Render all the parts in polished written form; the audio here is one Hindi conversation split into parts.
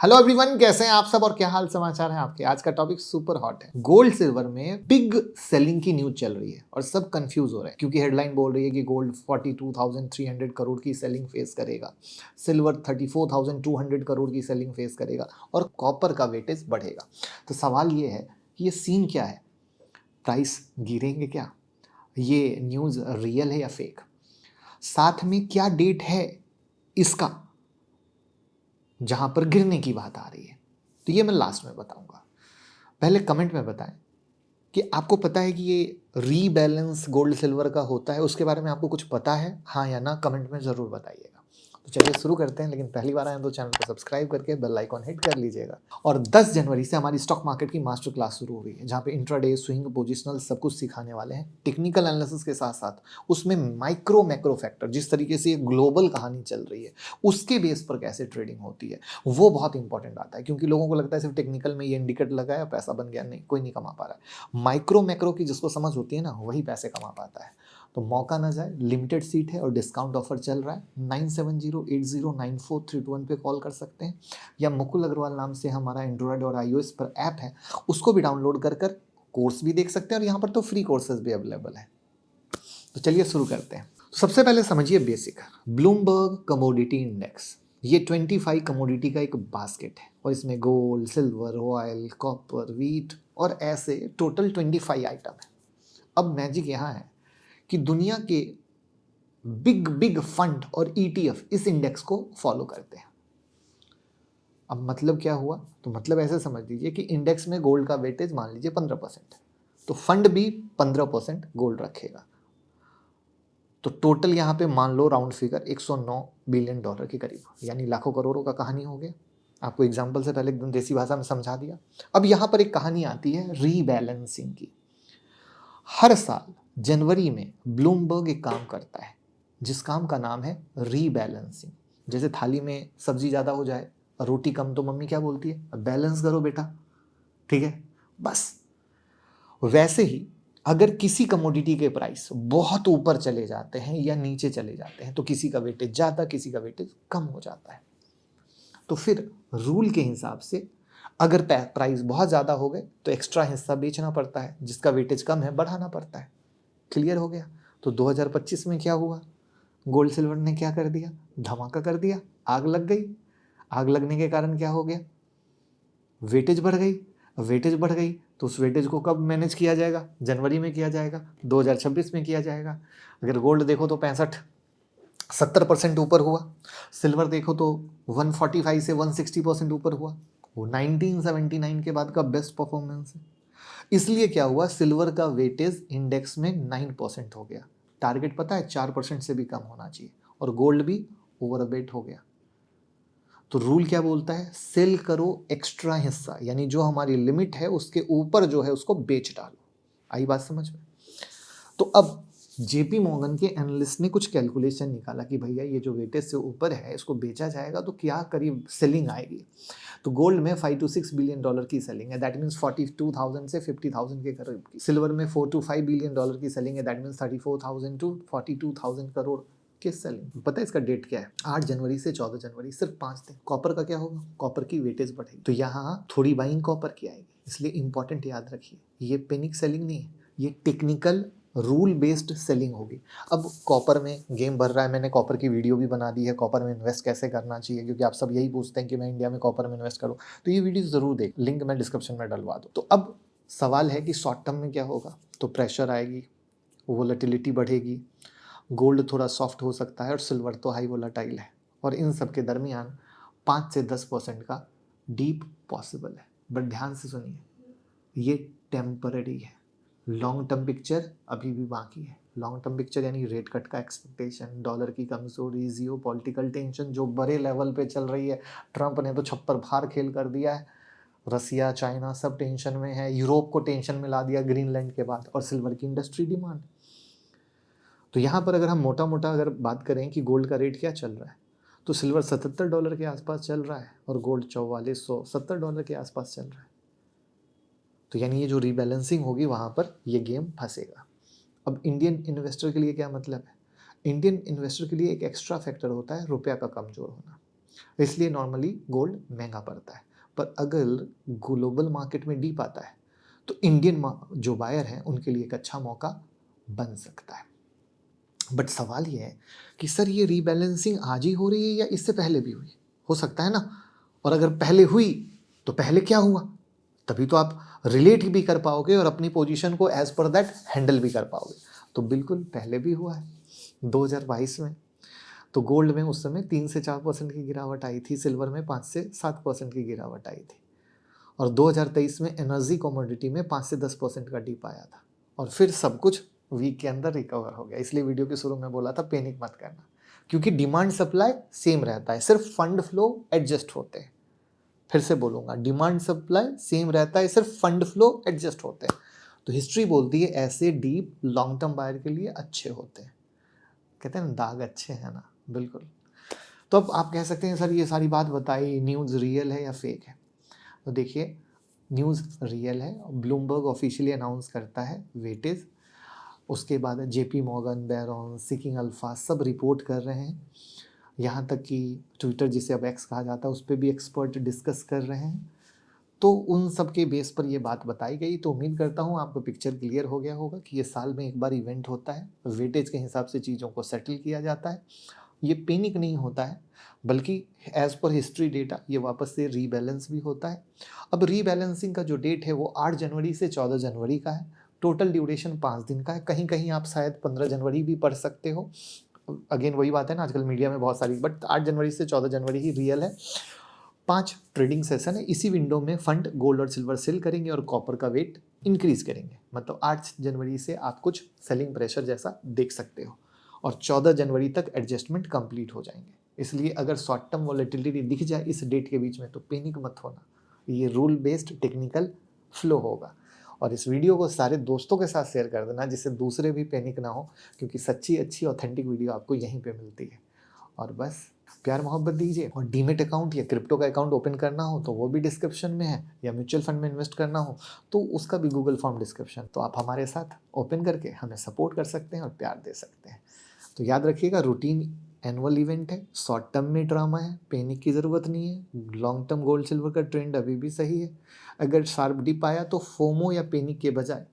हेलो एवरीवन, कैसे हैं आप सब और क्या हाल समाचार है आपके। आज का टॉपिक सुपर हॉट है। गोल्ड सिल्वर में बिग सेलिंग की न्यूज चल रही है और सब कंफ्यूज हो रहे हैं क्योंकि हेडलाइन बोल रही है कि गोल्ड 42,300 करोड़ की सेलिंग फेस करेगा, सिल्वर 34,200 करोड़ की सेलिंग फेस करेगा और कॉपर का वेटेज बढ़ेगा। तो सवाल ये है कि ये सीन क्या है, प्राइस गिरेंगे क्या, ये न्यूज़ रियल है या फेक, साथ में क्या डेट है इसका जहां पर गिरने की बात आ रही है। तो ये मैं लास्ट में बताऊंगा। पहले कमेंट में बताएं कि आपको पता है कि ये रीबैलेंस गोल्ड सिल्वर का होता है, उसके बारे में आपको कुछ पता है, हाँ या ना, कमेंट में ज़रूर बताइएगा। तो चलिए शुरू करते हैं, लेकिन पहली बार आए तो चैनल को सब्सक्राइब करके बेल आइकॉन हिट कर लीजिएगा। और 10 जनवरी से हमारी स्टॉक मार्केट की मास्टर क्लास शुरू हो रही है, जहाँ पे इंट्राडे, स्विंग, पोजिशनल सब कुछ सिखाने वाले हैं, टेक्निकल एनालिसिस के साथ साथ उसमें माइक्रो मैक्रो फैक्टर, जिस तरीके से ये ग्लोबल कहानी चल रही है उसके बेस पर कैसे ट्रेडिंग होती है, वो बहुत इंपॉर्टेंट आता है। क्योंकि लोगों को लगता है सिर्फ टेक्निकल में ये इंडिकेटर लगाया पैसा बन गया, नहीं, कोई नहीं कमा पा रहा है। माइक्रो मैक्रो की जिसको समझ होती है ना, वही पैसे कमा पाता है। तो मौका ना जाए, लिमिटेड सीट है और डिस्काउंट ऑफर चल रहा है। 9708094321 पे कॉल कर सकते हैं, या मुकुल अग्रवाल नाम से हमारा एंड्रॉयड और iOS पर ऐप है, उसको भी डाउनलोड कर कर कोर्स भी देख सकते हैं और यहाँ पर तो फ्री कोर्सेज भी अवेलेबल है। तो चलिए शुरू करते हैं। तो सबसे पहले समझिए बेसिक, ब्लूमबर्ग कमोडिटी इंडेक्स, ये 25 कमोडिटी का एक बास्केट है और इसमें gold, silver, oil, copper, wheat और ऐसे टोटल 25 आइटम है। अब मैजिक यहाँ है कि दुनिया के बिग बिग फंड और ETF इस इंडेक्स को फॉलो करते हैं। अब मतलब क्या हुआ, तो मतलब ऐसे समझ लीजिए कि इंडेक्स में गोल्ड का वेटेज मान लीजिए 15%, तो फंड भी 15% गोल्ड रखेगा। तो टोटल यहाँ पे मान लो राउंड फिगर 109 बिलियन डॉलर के करीब, यानी लाखों करोड़ों का कहानी हो गया। आपको एग्जाम्पल से पहले एकदम देसी भाषा में समझा दिया। अब यहाँ पर एक कहानी आती है रीबैलेंसिंग की। हर साल जनवरी में ब्लूमबर्ग एक काम करता है जिस काम का नाम है रीबैलेंसिंग। जैसे थाली में सब्जी ज़्यादा हो जाए, रोटी कम, तो मम्मी क्या बोलती है, बैलेंस करो बेटा, ठीक है। बस वैसे ही अगर किसी कमोडिटी के प्राइस बहुत ऊपर चले जाते हैं या नीचे चले जाते हैं तो किसी का वेटेज ज़्यादा, किसी का वेटेज कम हो जाता है। तो फिर रूल के हिसाब से अगर प्राइस बहुत ज़्यादा हो गए तो एक्स्ट्रा हिस्सा बेचना पड़ता है, जिसका वेटेज कम है बढ़ाना पड़ता है। क्लियर हो गया। तो 2025 में क्या हुआ, गोल्ड सिल्वर ने क्या कर दिया, धमाका कर दिया, आग लग गई। आग लगने के कारण क्या हो गया, वेटेज बढ़ गई। वेटेज बढ़ गई तो उस वेटेज को कब मैनेज किया जाएगा, जनवरी में किया जाएगा, 2026 में किया जाएगा। अगर गोल्ड देखो तो 65-70% ऊपर हुआ, सिल्वर देखो तो 145 से 160% ऊपर हुआ। वो 1979 के बाद का बेस्ट परफॉर्मेंस है। इसलिए क्या हुआ, सिल्वर का वेटेज इंडेक्स में 9% हो गया। टारगेट पता है 4% से भी कम होना चाहिए, और गोल्ड भी ओवरवेट हो गया। तो रूल क्या बोलता है, सेल करो एक्स्ट्रा हिस्सा, यानी जो हमारी लिमिट है उसके ऊपर जो है उसको बेच डालो। आई बात समझ में। तो अब जेपी मॉर्गन के एनालिस्ट ने कुछ कैलकुलेशन निकाला कि भैया ये जो वेटेज से ऊपर है इसको बेचा जाएगा तो क्या करीब सेलिंग आएगी। तो गोल्ड में 5 to 6 बिलियन डॉलर की सेलिंग है, दैट मीन्स 42,000 से 50,000 के करीब की। सिल्वर में 4 to 5 बिलियन डॉलर की सेलिंग है, दैट मीन्स 34,000 to 42,000 करोड़ के सेलिंग। पता है इसका डेट क्या है, 8 जनवरी से 14 जनवरी, सिर्फ 5 दिन। कॉपर का क्या होगा, कॉपर की वेटेज बढ़ेगी, तो यहाँ थोड़ी बाइंग कॉपर की आएगी। इसलिए इंपॉर्टेंट याद रखिए, ये पेनिक सेलिंग नहीं है, ये टेक्निकल रूल बेस्ड सेलिंग होगी। अब कॉपर में गेम भर रहा है, मैंने कॉपर की वीडियो भी बना दी है, कॉपर में इन्वेस्ट कैसे करना चाहिए, क्योंकि आप सब यही पूछते हैं कि मैं इंडिया में कॉपर में इन्वेस्ट करूं। तो ये वीडियो ज़रूर देख, लिंक मैं डिस्क्रिप्शन में डलवा दूँ। तो अब सवाल है कि शॉर्ट टर्म में क्या होगा, तो प्रेशर आएगी, वोलेटिलिटी बढ़ेगी, गोल्ड थोड़ा सॉफ्ट हो सकता है और सिल्वर तो हाई वोलाटाइल है, और इन सब के दरमियान 5 से 10% का डीप पॉसिबल है। बट ध्यान से सुनिए, ये टेम्पररी है, लॉन्ग टर्म पिक्चर अभी भी बाकी है। लॉन्ग टर्म पिक्चर यानी रेट कट का एक्सपेक्टेशन, डॉलर की कमजोरी, जियो पॉलिटिकल टेंशन जो बड़े लेवल पे चल रही है, ट्रंप ने तो छप्पर फाड़ खेल कर दिया है, रसिया, चाइना सब टेंशन में है, यूरोप को टेंशन में ला दिया ग्रीनलैंड के बाद, और सिल्वर की इंडस्ट्री डिमांड। तो यहाँ पर अगर हम मोटा मोटा अगर बात करें कि गोल्ड का रेट क्या चल रहा है, तो सिल्वर $77 के आसपास चल रहा है और गोल्ड $4470 के आसपास चल रहा है। तो यानी ये जो रीबैलेंसिंग होगी वहाँ पर ये गेम फंसेगा। अब इंडियन इन्वेस्टर के लिए क्या मतलब है, इंडियन इन्वेस्टर के लिए एक एक्स्ट्रा फैक्टर होता है रुपया का कमज़ोर होना। इसलिए नॉर्मली गोल्ड महंगा पड़ता है। पर अगर ग्लोबल मार्केट में डीप आता है तो इंडियन जो बायर हैं उनके लिए एक अच्छा मौका बन सकता है। बट सवाल ये है कि सर ये रीबैलेंसिंग आज ही हो रही है या इससे पहले भी हुई? हो सकता है ना। और अगर पहले हुई तो पहले क्या हुआ, तभी तो आप रिलेट भी कर पाओगे और अपनी पोजीशन को एज पर दैट हैंडल भी कर पाओगे। तो बिल्कुल पहले भी हुआ है 2022 में। तो गोल्ड में उस समय 3 से 4% की गिरावट आई थी, सिल्वर में 5 से 7% की गिरावट आई थी, और 2023 में एनर्जी कमोडिटी में 5 से 10% का डीप आया था, और फिर सब कुछ वीक के अंदर रिकवर हो गया। इसलिए वीडियो के शुरू में बोला था पैनिक मत करना, क्योंकि डिमांड सप्लाई सेम रहता है, सिर्फ फंड फ्लो एडजस्ट होते हैं। फिर से बोलूँगा, डिमांड सप्लाई सेम रहता है, सिर्फ फंड फ्लो एडजस्ट होते हैं। तो हिस्ट्री बोलती है ऐसे डीप लॉन्ग टर्म बायर के लिए अच्छे होते हैं। कहते हैं ना, दाग अच्छे हैं ना, बिल्कुल। तो अब आप कह सकते हैं सर ये सारी बात बताई, न्यूज़ रियल है या फेक है? तो देखिए, न्यूज़ रियल है। ब्लूमबर्ग ऑफिशियली अनाउंस करता है वेटेज, उसके बाद JP Morgan, baron, seeking alpha सब रिपोर्ट कर रहे हैं। यहाँ तक कि ट्विटर, जिसे अब एक्स कहा जाता है, उस पर भी एक्सपर्ट डिस्कस कर रहे हैं। तो उन सब के बेस पर ये बात बताई गई। तो उम्मीद करता हूँ आपको पिक्चर क्लियर हो गया होगा कि ये साल में एक बार इवेंट होता है, वेटेज के हिसाब से चीज़ों को सेटल किया जाता है। ये पैनिक नहीं होता है, बल्कि एज पर हिस्ट्री डेटा ये वापस से रीबैलेंस भी होता है। अब रीबैलेंसिंग का जो डेट है वो 8 जनवरी से 14 जनवरी का है। टोटल ड्यूरेशन 5 दिन का है। कहीं कहीं आप शायद 15 जनवरी भी पढ़ सकते हो। अगेन वही बात है ना, आजकल मीडिया में बहुत सारी, बट 8 जनवरी से 14 जनवरी ही रियल है। 5 ट्रेडिंग सेशन है। इसी विंडो में फंड गोल्ड और सिल्वर सेल करेंगे और कॉपर का वेट इंक्रीज करेंगे। मतलब 8 जनवरी से आप कुछ सेलिंग प्रेशर जैसा देख सकते हो, और 14 जनवरी तक एडजस्टमेंट कंप्लीट हो जाएंगे। इसलिए अगर शॉर्ट टर्म वॉलेटिलिटी दिख जाए इस डेट के बीच में तो पैनिक मत होना, ये रूल बेस्ड टेक्निकल फ्लो होगा। और इस वीडियो को सारे दोस्तों के साथ शेयर कर देना, जिससे दूसरे भी पैनिक ना हो, क्योंकि सच्ची अच्छी ऑथेंटिक वीडियो आपको यहीं पे मिलती है। और बस प्यार मोहब्बत दीजिए। और डीमेट अकाउंट या क्रिप्टो का अकाउंट ओपन करना हो तो वो भी डिस्क्रिप्शन में है, या म्यूचुअल फंड में इन्वेस्ट करना हो तो उसका भी गूगल फॉर्म डिस्क्रिप्शन। तो आप हमारे साथ ओपन करके हमें सपोर्ट कर सकते हैं और प्यार दे सकते हैं। तो याद रखिएगा, रूटीन एनुअल इवेंट है, शॉर्ट टर्म में ड्रामा है, पैनिक की ज़रूरत नहीं है। लॉन्ग टर्म गोल्ड सिल्वर का ट्रेंड अभी भी सही है। अगर शार्प डिप आया तो फोमो या पैनिक के बजाय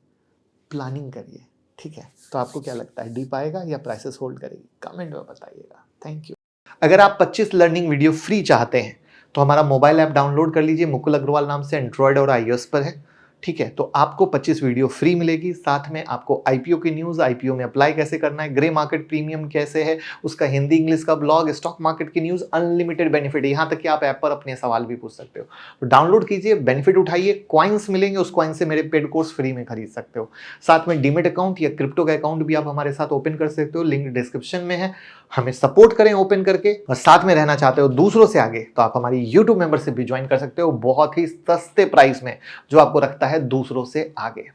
प्लानिंग करिए, ठीक है? तो आपको क्या लगता है, डीप आएगा या प्राइसेस होल्ड करेगी? कमेंट में बताइएगा। Thank you. अगर आप 25 लर्निंग वीडियो फ्री चाहते हैं तो हमारा मोबाइल ऐप डाउनलोड कर लीजिए। मुकुल अग्रवाल नाम से एंड्रॉयड और iOS पर है, ठीक है? तो आपको 25 वीडियो फ्री मिलेगी। साथ में आपको आईपीओ की न्यूज़, आईपीओ में अप्लाई कैसे करना है, ग्रे मार्केट प्रीमियम कैसे है, उसका हिंदी इंग्लिश का ब्लॉग, स्टॉक मार्केट की न्यूज़, अनलिमिटेड बेनिफिट है। यहाँ तक कि आप ऐप पर अपने सवाल भी पूछ सकते हो। तो डाउनलोड कीजिए, बेनिफिट उठाइए, कॉइन्स मिलेंगे, उस कॉइन से मेरे पेड कोर्स फ्री में खरीद सकते हो। साथ में डीमेट अकाउंट या क्रिप्टो का अकाउंट भी आप हमारे साथ ओपन कर सकते हो, लिंक डिस्क्रिप्शन में है। हमें सपोर्ट करें ओपन करके, और साथ में रहना चाहते हो दूसरों से आगे तो आप हमारी यूट्यूब मेंबरशिप भी ज्वाइन कर सकते हो, बहुत ही सस्ते प्राइस में, जो आपको रखता है दूसरों से आगे।